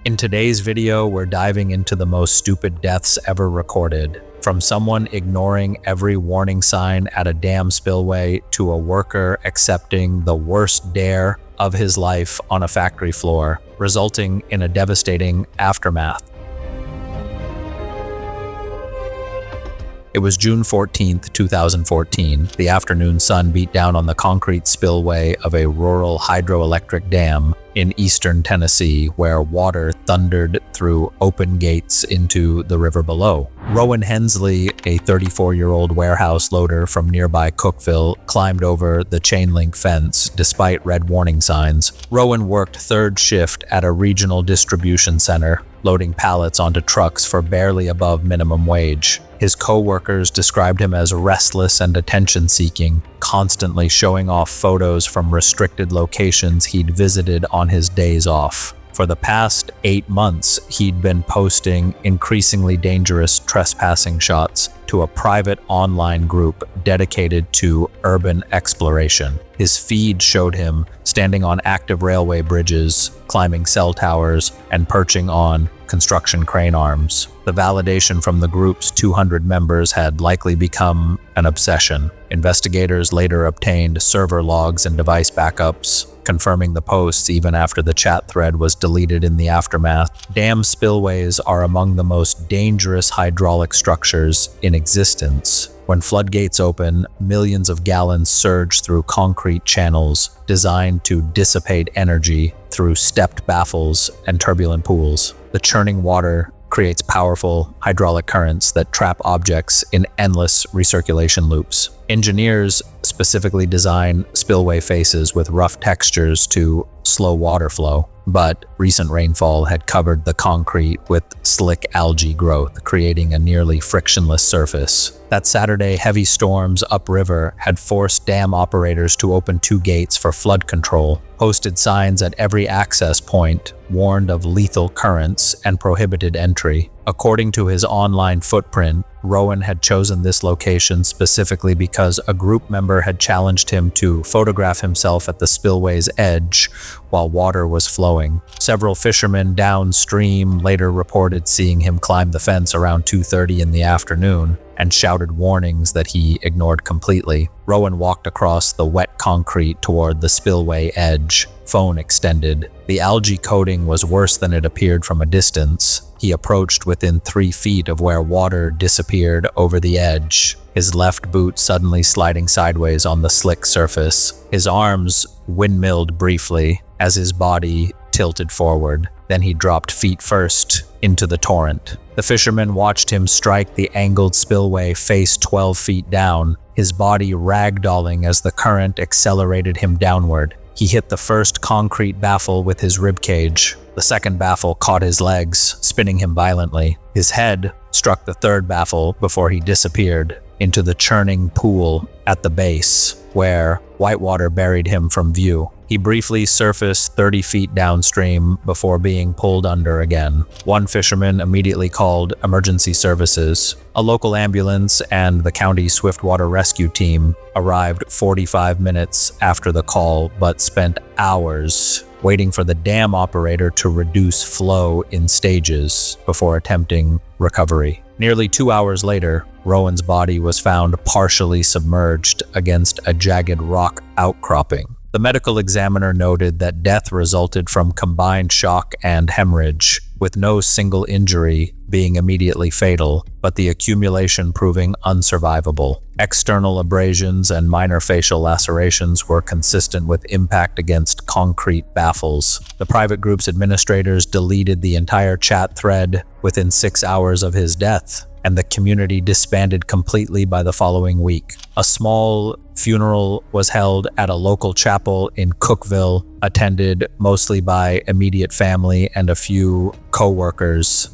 In today's video, we're diving into the most stupid deaths ever recorded. From someone ignoring every warning sign at a dam spillway to a worker accepting the worst dare of his life on a factory floor, resulting in a devastating aftermath. It was June 14th, 2014. The afternoon sun beat down on the concrete spillway of a rural hydroelectric dam in eastern Tennessee, where water thundered through open gates into the river below. Rowan Hensley, a 34-year-old warehouse loader from nearby Cookeville, climbed over the chain link fence despite red warning signs. Rowan worked third shift at a regional distribution center, loading pallets onto trucks for barely above minimum wage. His co-workers described him as restless and attention-seeking, constantly showing off photos from restricted locations he'd visited on his days off. For the past 8 months, he'd been posting increasingly dangerous trespassing shots to a private online group dedicated to urban exploration. His feed showed him standing on active railway bridges, climbing cell towers, and perching on construction crane arms. The validation from the group's 200 members had likely become an obsession. Investigators later obtained server logs and device backups, confirming the posts even after the chat thread was deleted in the aftermath. Dam spillways are among the most dangerous hydraulic structures in existence. When floodgates open, millions of gallons surge through concrete channels designed to dissipate energy through stepped baffles and turbulent pools. The churning water creates powerful hydraulic currents that trap objects in endless recirculation loops. Engineers specifically design spillway faces with rough textures to slow water flow, but recent rainfall had covered the concrete with slick algae growth, creating a nearly frictionless surface. That Saturday, heavy storms upriver had forced dam operators to open 2 gates for flood control. Posted signs at every access point warned of lethal currents and prohibited entry. According to his online footprint, Rowan had chosen this location specifically because a group member had challenged him to photograph himself at the spillway's edge while water was flowing. Several fishermen downstream later reported seeing him climb the fence around 2:30 in the afternoon and shouted warnings that he ignored completely. Rowan walked across the wet concrete toward the spillway edge, phone extended. The algae coating was worse than it appeared from a distance. He approached within 3 feet of where water disappeared over the edge, his left boot suddenly sliding sideways on the slick surface. His arms windmilled briefly as his body tilted forward. Then he dropped feet first into the torrent. The fisherman watched him strike the angled spillway face 12 feet down, his body ragdolling as the current accelerated him downward. He hit the first concrete baffle with his ribcage. The second baffle caught his legs, spinning him violently. His head struck the third baffle before he disappeared into the churning pool at the base, where whitewater buried him from view. He briefly surfaced 30 feet downstream before being pulled under again. One fisherman immediately called emergency services. A local ambulance and the county swiftwater rescue team arrived 45 minutes after the call, but spent hours waiting for the dam operator to reduce flow in stages before attempting recovery. Nearly 2 hours later, Rowan's body was found partially submerged against a jagged rock outcropping. The medical examiner noted that death resulted from combined shock and hemorrhage, with no single injury being immediately fatal, but the accumulation proving unsurvivable. External abrasions and minor facial lacerations were consistent with impact against concrete baffles. The private group's administrators deleted the entire chat thread within 6 hours of his death, and the community disbanded completely by the following week. A small funeral was held at a local chapel in Cookeville, attended mostly by immediate family and a few co-workers.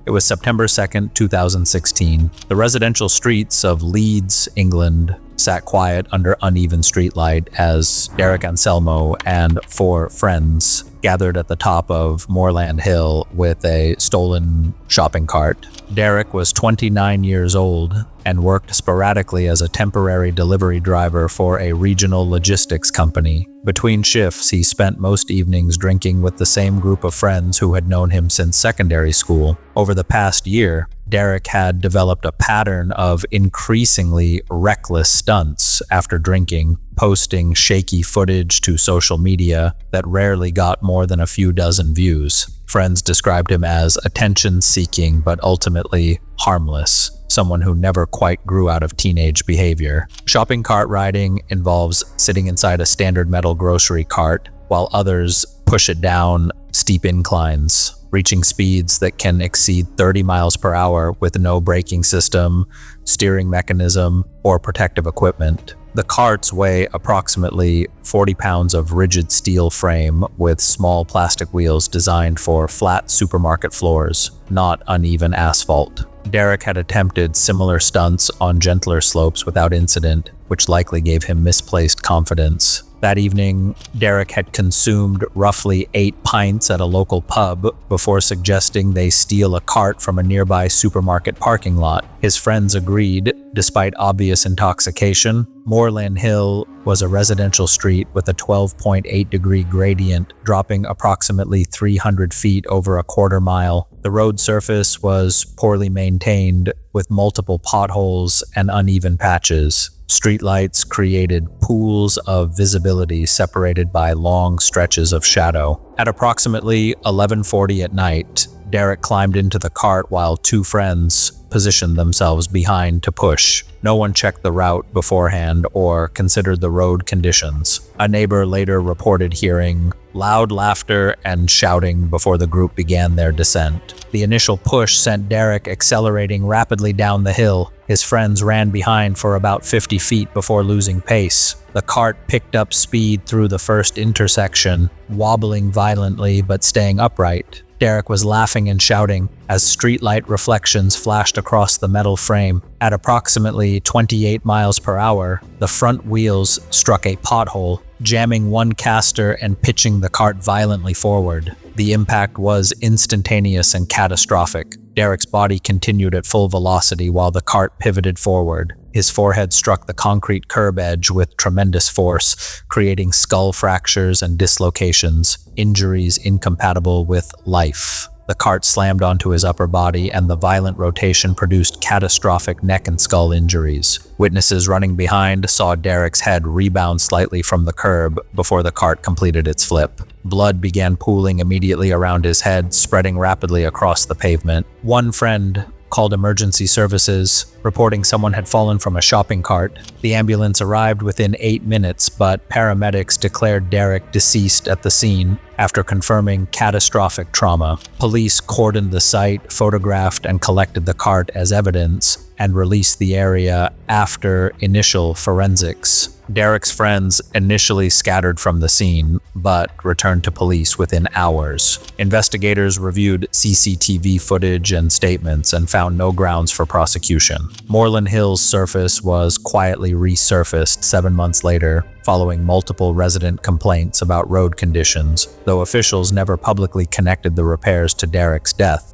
It was September 2nd, 2016. The residential streets of Leeds, England, sat quiet under uneven streetlight as Derek Anselmo and 4 friends gathered at the top of Moorland Hill with a stolen shopping cart. Derek was 29 years old and worked sporadically as a temporary delivery driver for a regional logistics company. Between shifts, he spent most evenings drinking with the same group of friends who had known him since secondary school. Over the past year, Derek had developed a pattern of increasingly reckless stunts after drinking, posting shaky footage to social media that rarely got more than a few dozen views. Friends described him as attention-seeking but ultimately harmless, someone who never quite grew out of teenage behavior. Shopping cart riding involves sitting inside a standard metal grocery cart, while others push it down steep inclines, reaching speeds that can exceed 30 miles per hour with no braking system, steering mechanism, or protective equipment. The carts weigh approximately 40 pounds of rigid steel frame with small plastic wheels designed for flat supermarket floors, not uneven asphalt. Derek had attempted similar stunts on gentler slopes without incident, which likely gave him misplaced confidence. That evening, Derek had consumed roughly 8 pints at a local pub before suggesting they steal a cart from a nearby supermarket parking lot. His friends agreed, despite obvious intoxication. Moorland Hill was a residential street with a 12.8-degree gradient, dropping approximately 300 feet over a quarter mile. The road surface was poorly maintained, with multiple potholes and uneven patches. Streetlights created pools of visibility separated by long stretches of shadow. At approximately 11:40 at night, Derek climbed into the cart while 2 friends positioned themselves behind to push. No one checked the route beforehand or considered the road conditions. A neighbor later reported hearing loud laughter and shouting before the group began their descent. The initial push sent Derek accelerating rapidly down the hill. His friends ran behind for about 50 feet before losing pace. The cart picked up speed through the first intersection, wobbling violently but staying upright. Derek was laughing and shouting as streetlight reflections flashed across the metal frame. At approximately 28 miles per hour, the front wheels struck a pothole, jamming one caster and pitching the cart violently forward. The impact was instantaneous and catastrophic. Derek's body continued at full velocity while the cart pivoted forward. His forehead struck the concrete curb edge with tremendous force, creating skull fractures and dislocations, injuries incompatible with life. The cart slammed onto his upper body, and the violent rotation produced catastrophic neck and skull injuries. Witnesses running behind saw Derek's head rebound slightly from the curb before the cart completed its flip. Blood began pooling immediately around his head, spreading rapidly across the pavement. One friend called emergency services, reporting someone had fallen from a shopping cart. The ambulance arrived within 8 minutes, but paramedics declared Derek deceased at the scene after confirming catastrophic trauma. Police cordoned the site, photographed and collected the cart as evidence, and released the area after initial forensics. Derek's friends initially scattered from the scene, but returned to police within hours. Investigators reviewed CCTV footage and statements and found no grounds for prosecution. Moorland Hill's surface was quietly resurfaced 7 months later, following multiple resident complaints about road conditions, though officials never publicly connected the repairs to Derek's death.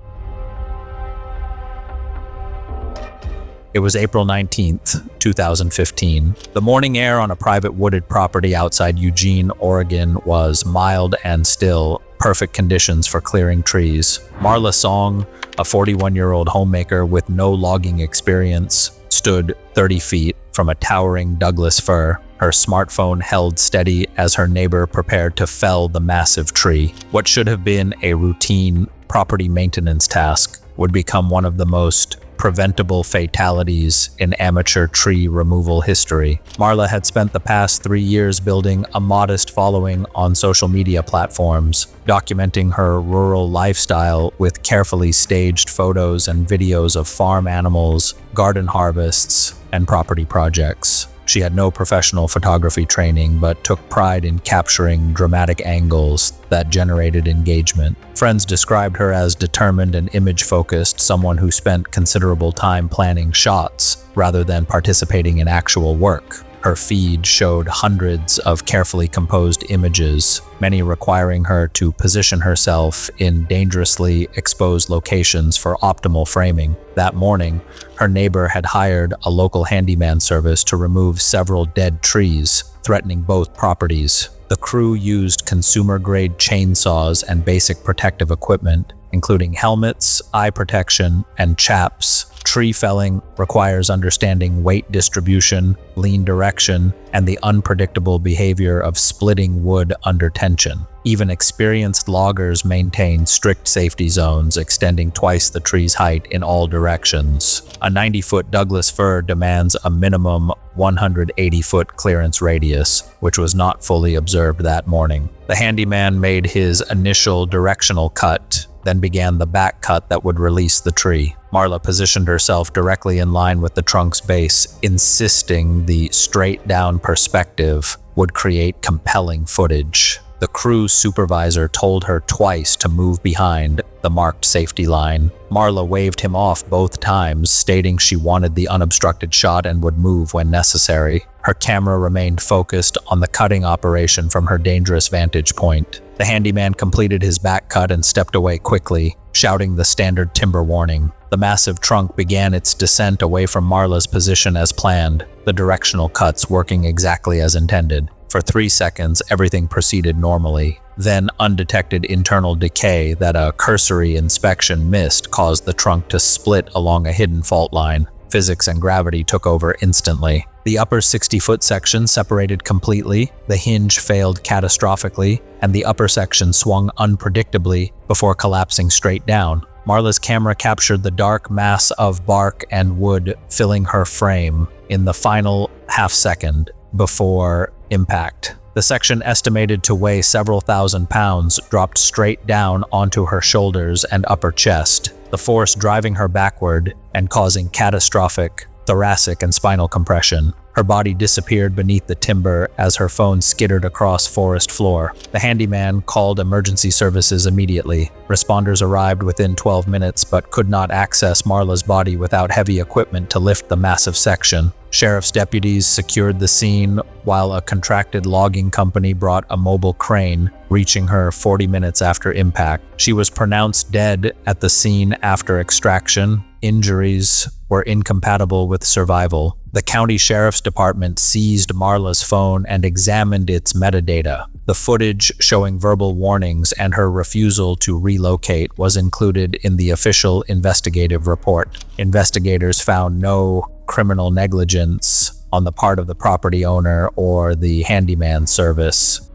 It was April 19th, 2015. The morning air on a private wooded property outside Eugene, Oregon was mild and still, perfect conditions for clearing trees. Marla Song, a 41-year-old homemaker with no logging experience, stood 30 feet from a towering Douglas fir. Her smartphone held steady as her neighbor prepared to fell the massive tree. What should have been a routine property maintenance task would become one of the most preventable fatalities in amateur tree removal history. Marla had spent the past 3 years building a modest following on social media platforms, documenting her rural lifestyle with carefully staged photos and videos of farm animals, garden harvests, and property projects. She had no professional photography training, but took pride in capturing dramatic angles that generated engagement. Friends described her as determined and image-focused, someone who spent considerable time planning shots rather than participating in actual work. Her feed showed hundreds of carefully composed images, many requiring her to position herself in dangerously exposed locations for optimal framing. That morning, her neighbor had hired a local handyman service to remove several dead trees, threatening both properties. The crew used consumer-grade chainsaws and basic protective equipment, including helmets, eye protection, and chaps. Tree felling requires understanding weight distribution, lean direction, and the unpredictable behavior of splitting wood under tension. Even experienced loggers maintain strict safety zones extending twice the tree's height in all directions. A 90-foot Douglas fir demands a minimum 180-foot clearance radius, which was not fully observed that morning. The handyman made his initial directional cut, then began the back cut that would release the tree. Marla positioned herself directly in line with the trunk's base, insisting the straight-down perspective would create compelling footage. The crew supervisor told her twice to move behind the marked safety line. Marla waved him off both times, stating she wanted the unobstructed shot and would move when necessary. Her camera remained focused on the cutting operation from her dangerous vantage point. The handyman completed his back cut and stepped away quickly, shouting the standard timber warning. The massive trunk began its descent away from Marla's position as planned, the directional cuts working exactly as intended. For 3 seconds, everything proceeded normally. Then undetected internal decay that a cursory inspection missed caused the trunk to split along a hidden fault line. Physics and gravity took over instantly. The upper 60-foot section separated completely, the hinge failed catastrophically, and the upper section swung unpredictably before collapsing straight down. Marla's camera captured the dark mass of bark and wood filling her frame in the final half second before impact. The section, estimated to weigh several thousand pounds, dropped straight down onto her shoulders and upper chest, the force driving her backward and causing catastrophic thoracic and spinal compression. Her body disappeared beneath the timber as her phone skittered across forest floor. The handyman called emergency services immediately. Responders arrived within 12 minutes but could not access Marla's body without heavy equipment to lift the massive section. Sheriff's deputies secured the scene while a contracted logging company brought a mobile crane, reaching her 40 minutes after impact. She was pronounced dead at the scene after extraction. Injuries were incompatible with survival. The county sheriff's department seized Marla's phone and examined its metadata. The footage showing verbal warnings and her refusal to relocate was included in the official investigative report. Investigators found no criminal negligence on the part of the property owner or the handyman service.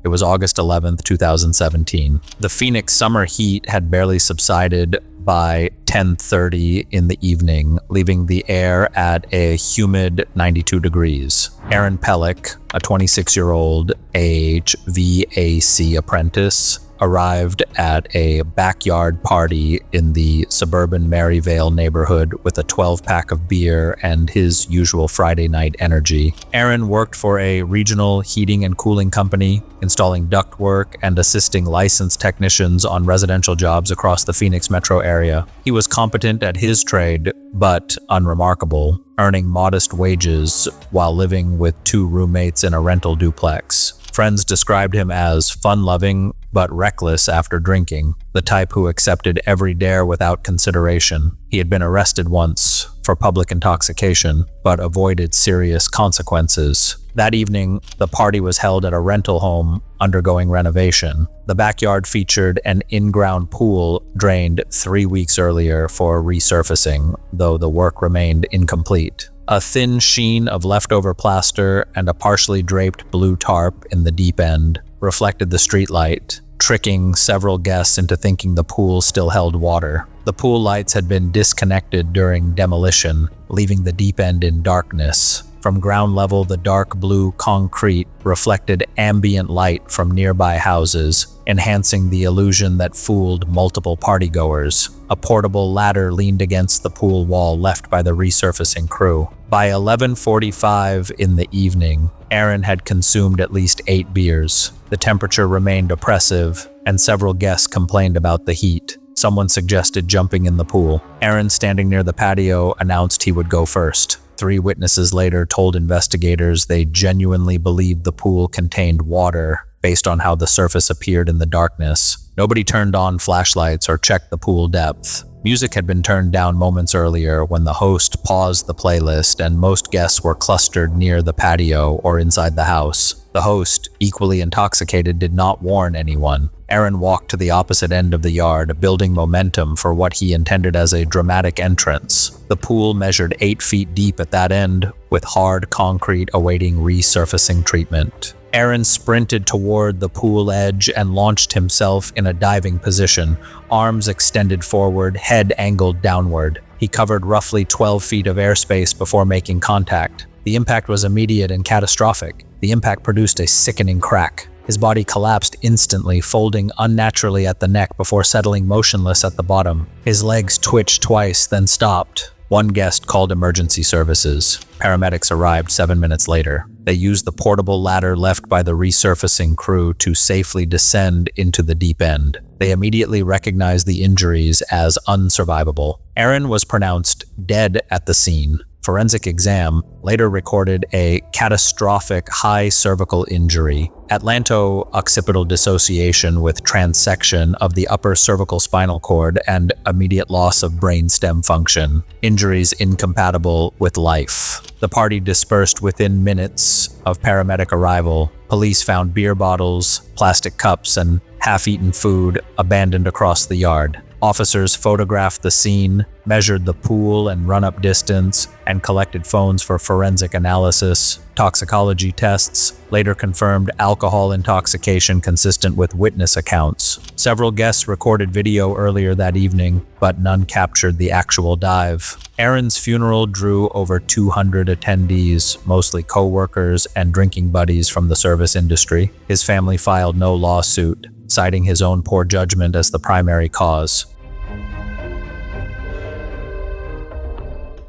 It was August 11th, 2017. The Phoenix summer heat had barely subsided by 10:30 in the evening, leaving the air at a humid 92 degrees. Aaron Pellick, a 26-year-old HVAC apprentice, arrived at a backyard party in the suburban Maryvale neighborhood with a 12-pack of beer and his usual Friday night energy. Aaron worked for a regional heating and cooling company, installing ductwork and assisting licensed technicians on residential jobs across the Phoenix metro area. He was competent at his trade, but unremarkable, earning modest wages while living with 2 roommates in a rental duplex. Friends described him as fun-loving but reckless after drinking, the type who accepted every dare without consideration. He had been arrested once for public intoxication, but avoided serious consequences. That evening, the party was held at a rental home undergoing renovation. The backyard featured an in-ground pool drained 3 weeks earlier for resurfacing, though the work remained incomplete. A thin sheen of leftover plaster and a partially draped blue tarp in the deep end reflected the streetlight, tricking several guests into thinking the pool still held water. The pool lights had been disconnected during demolition, leaving the deep end in darkness. From ground level, the dark blue concrete reflected ambient light from nearby houses, enhancing the illusion that fooled multiple partygoers. A portable ladder leaned against the pool wall left by the resurfacing crew. By 11:45 in the evening, Aaron had consumed at least 8 beers. The temperature remained oppressive, and several guests complained about the heat. Someone suggested jumping in the pool. Aaron, standing near the patio, announced he would go first. 3 witnesses later told investigators they genuinely believed the pool contained water based on how the surface appeared in the darkness. Nobody turned on flashlights or checked the pool depth. Music had been turned down moments earlier when the host paused the playlist, and most guests were clustered near the patio or inside the house. The host, equally intoxicated, did not warn anyone. Aaron walked to the opposite end of the yard, building momentum for what he intended as a dramatic entrance. The pool measured 8 feet deep at that end, with hard concrete awaiting resurfacing treatment. Aaron sprinted toward the pool edge and launched himself in a diving position, arms extended forward, head angled downward. He covered roughly 12 feet of airspace before making contact. The impact was immediate and catastrophic. The impact produced a sickening crack. His body collapsed instantly, folding unnaturally at the neck before settling motionless at the bottom. His legs twitched twice, then stopped. One guest called emergency services. Paramedics arrived 7 minutes later. They used the portable ladder left by the resurfacing crew to safely descend into the deep end. They immediately recognized the injuries as unsurvivable. Aaron was pronounced dead at the scene. Forensic exam later recorded a catastrophic high cervical injury, atlanto-occipital dissociation with transection of the upper cervical spinal cord, and immediate loss of brainstem function, injuries incompatible with life. The party dispersed within minutes of paramedic arrival. Police found beer bottles, plastic cups, and half-eaten food abandoned across the yard. Officers photographed the scene, measured the pool and run-up distance, and collected phones for forensic analysis. Toxicology tests later confirmed alcohol intoxication consistent with witness accounts. Several guests recorded video earlier that evening, but none captured the actual dive. Aaron's funeral drew over 200 attendees, mostly co-workers and drinking buddies from the service industry. His family filed no lawsuit, citing his own poor judgment as the primary cause.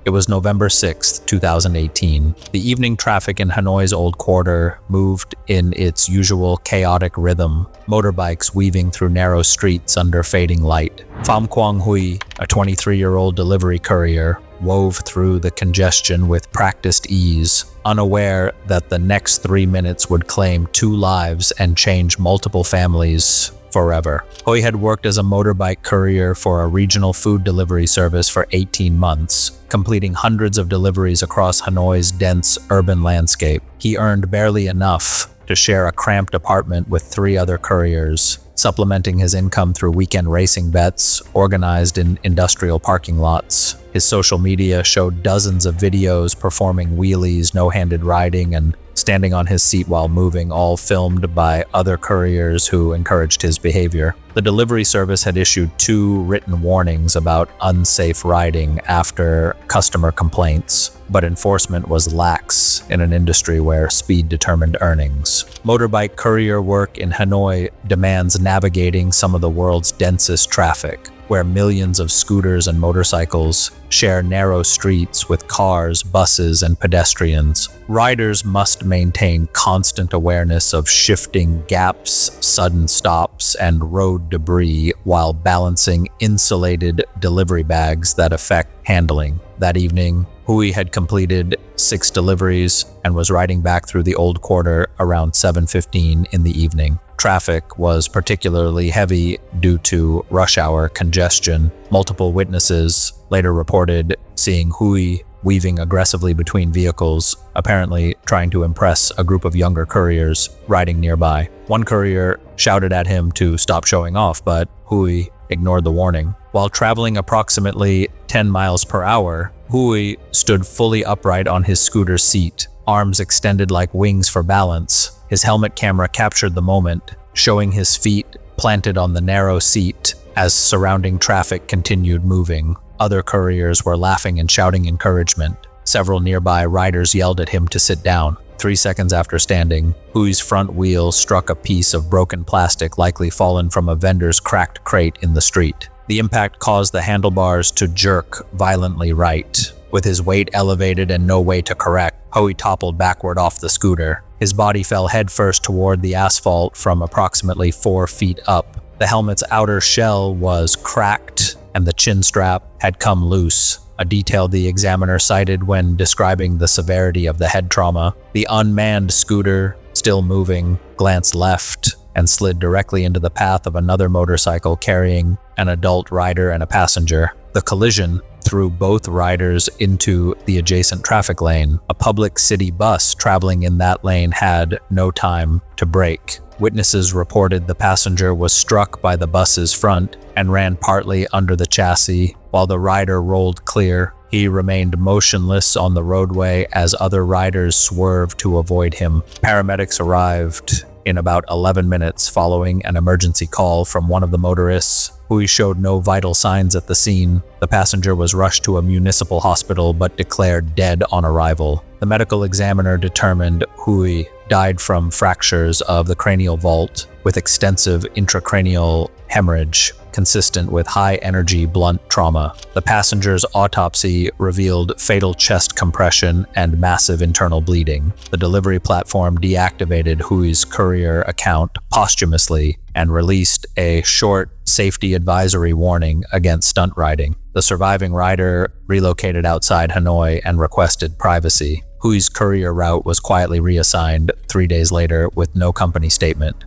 It was November 6, 2018. The evening traffic in Hanoi's Old Quarter moved in its usual chaotic rhythm, motorbikes weaving through narrow streets under fading light. Pham Quang Huy, a 23-year-old delivery courier, wove through the congestion with practiced ease, unaware that the next 3 minutes would claim 2 lives and change multiple families forever. Huy had worked as a motorbike courier for a regional food delivery service for 18 months, completing hundreds of deliveries across Hanoi's dense urban landscape. He earned barely enough to share a cramped apartment with 3 other couriers, supplementing his income through weekend racing bets organized in industrial parking lots. His social media showed dozens of videos performing wheelies, no-handed riding, and standing on his seat while moving, all filmed by other couriers who encouraged his behavior. The delivery service had issued 2 written warnings about unsafe riding after customer complaints, but enforcement was lax in an industry where speed determined earnings. Motorbike courier work in Hanoi demands navigating some of the world's densest traffic, where millions of scooters and motorcycles share narrow streets with cars, buses, and pedestrians. Riders must maintain constant awareness of shifting gaps, sudden stops, and road debris while balancing insulated delivery bags that affect handling. That evening, Huy had completed 6 deliveries and was riding back through the Old Quarter around 7:15 in the evening. Traffic was particularly heavy due to rush hour congestion. Multiple witnesses later reported seeing Huy weaving aggressively between vehicles, apparently trying to impress a group of younger couriers riding nearby. One courier shouted at him to stop showing off, but Huy ignored the warning. While traveling approximately 10 miles per hour, Huy stood fully upright on his scooter seat, arms extended like wings for balance. His helmet camera captured the moment, showing his feet planted on the narrow seat as surrounding traffic continued moving. Other couriers were laughing and shouting encouragement. Several nearby riders yelled at him to sit down. 3 seconds after standing, Huy's front wheel struck a piece of broken plastic likely fallen from a vendor's cracked crate in the street. The impact caused the handlebars to jerk violently right. With his weight elevated and no way to correct, Huy toppled backward off the scooter. His body fell headfirst toward the asphalt from approximately 4 feet up. The helmet's outer shell was cracked and the chin strap had come loose, a detail the examiner cited when describing the severity of the head trauma. The unmanned scooter, still moving, glanced left and slid directly into the path of another motorcycle carrying an adult rider and a passenger. The collision threw both riders into the adjacent traffic lane. A public city bus traveling in that lane had no time to brake. Witnesses reported the passenger was struck by the bus's front and ran partly under the chassis, while the rider rolled clear. He remained motionless on the roadway as other riders swerved to avoid him. Paramedics arrived in about 11 minutes following an emergency call from one of the motorists, who showed no vital signs at the scene. The passenger was rushed to a municipal hospital but declared dead on arrival. The medical examiner determined Hui died from fractures of the cranial vault with extensive intracranial hemorrhage consistent with high-energy blunt trauma. The passenger's autopsy revealed fatal chest compression and massive internal bleeding. The delivery platform deactivated Hui's courier account posthumously and released a short safety advisory warning against stunt riding. The surviving rider relocated outside Hanoi and requested privacy. Hui's courier route was quietly reassigned 3 days later with no company statement.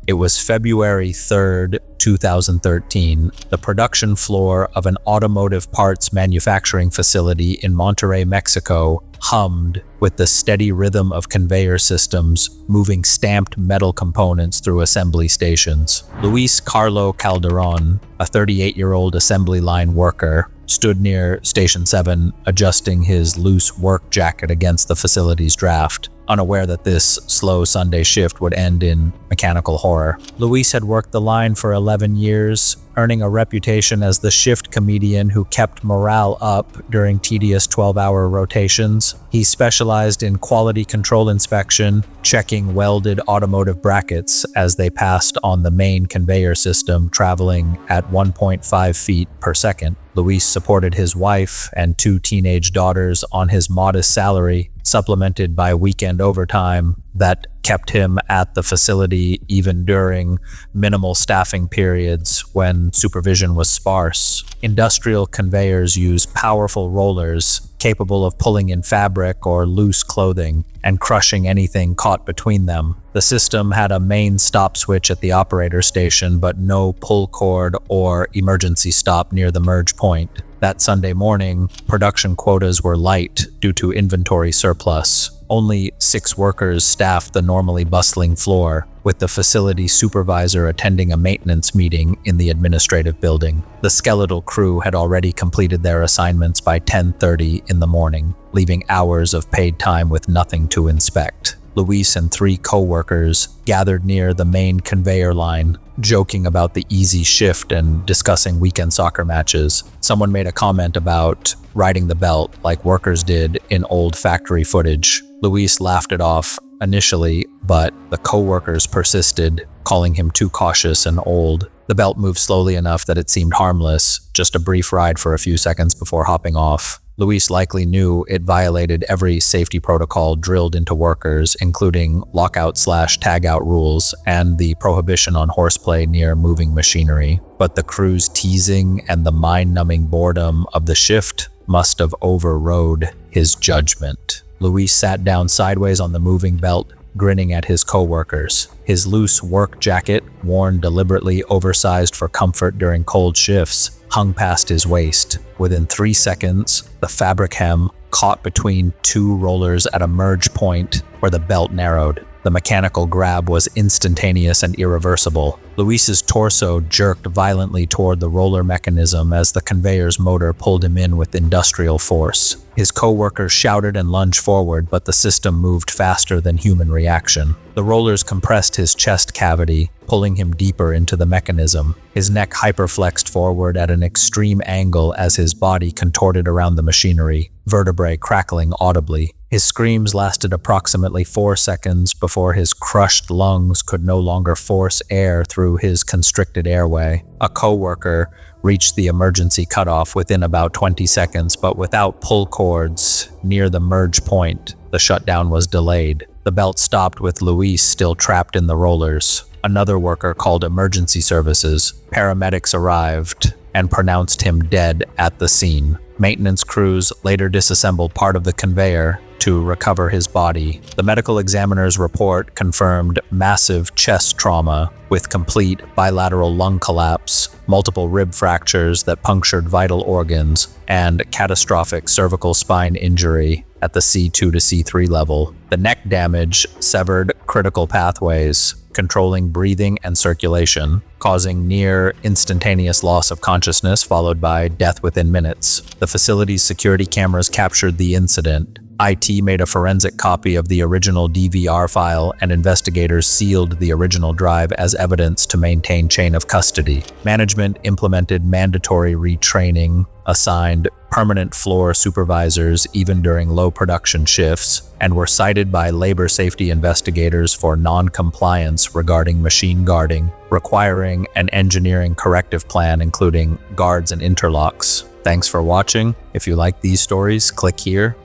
It was February 3rd, 2013. The production floor of an automotive parts manufacturing facility in Monterrey, Mexico, hummed with the steady rhythm of conveyor systems moving stamped metal components through assembly stations. Luis Carlo Calderon, a 38-year-old assembly line worker, stood near Station 7, adjusting his loose work jacket against the facility's draft, unaware that this slow Sunday shift would end in mechanical horror. Luis had worked the line for 11 years, earning a reputation as the shift comedian who kept morale up during tedious 12-hour rotations. He specialized in quality control inspection, checking welded automotive brackets as they passed on the main conveyor system, traveling at 1.5 feet per second. Luis supported his wife and 2 teenage daughters on his modest salary, supplemented by weekend overtime that kept him at the facility even during minimal staffing periods when supervision was sparse. Industrial conveyors use powerful rollers capable of pulling in fabric or loose clothing and crushing anything caught between them. The system had a main stop switch at the operator station, but no pull cord or emergency stop near the merge point. That Sunday morning, production quotas were light due to inventory surplus. Only 6 workers staffed the normally bustling floor, with the facility supervisor attending a maintenance meeting in the administrative building. The skeletal crew had already completed their assignments by 10:30 in the morning, leaving hours of paid time with nothing to inspect. Luis and 3 co-workers gathered near the main conveyor line, joking about the easy shift and discussing weekend soccer matches. Someone made a comment about riding the belt like workers did in old factory footage. Luis laughed it off initially, but the co-workers persisted, calling him too cautious and old. The belt moved slowly enough that it seemed harmless, just a brief ride for a few seconds before hopping off. Luis likely knew it violated every safety protocol drilled into workers, including lockout/tagout rules and the prohibition on horseplay near moving machinery. But the crew's teasing and the mind-numbing boredom of the shift must have overrode his judgment. Luis sat down sideways on the moving belt, grinning at his co-workers. His loose work jacket, worn deliberately oversized for comfort during cold shifts, hung past his waist. Within 3 seconds, the fabric hem caught between 2 rollers at a merge point where the belt narrowed. The mechanical grab was instantaneous and irreversible. Luis's torso jerked violently toward the roller mechanism as the conveyor's motor pulled him in with industrial force. His co-workers shouted and lunged forward, but the system moved faster than human reaction. The rollers compressed his chest cavity, pulling him deeper into the mechanism. His neck hyperflexed forward at an extreme angle as his body contorted around the machinery, vertebrae crackling audibly. His screams lasted approximately 4 seconds before his crushed lungs could no longer force air through his constricted airway. A co-worker reached the emergency cutoff within about 20 seconds, but without pull cords near the merge point, the shutdown was delayed. The belt stopped with Luis still trapped in the rollers. Another worker called emergency services. Paramedics arrived and pronounced him dead at the scene. Maintenance crews later disassembled part of the conveyor to recover his body. The medical examiner's report confirmed massive chest trauma with complete bilateral lung collapse, multiple rib fractures that punctured vital organs, and catastrophic cervical spine injury at the C2 to C3 level. The neck damage severed critical pathways, controlling breathing and circulation, causing near instantaneous loss of consciousness followed by death within minutes. The facility's security cameras captured the incident. IT made a forensic copy of the original DVR file, and investigators sealed the original drive as evidence to maintain chain of custody. Management implemented mandatory retraining, assigned permanent floor supervisors even during low production shifts, and were cited by labor safety investigators for non-compliance regarding machine guarding, requiring an engineering corrective plan including guards and interlocks. Thanks for watching. If you like these stories, click here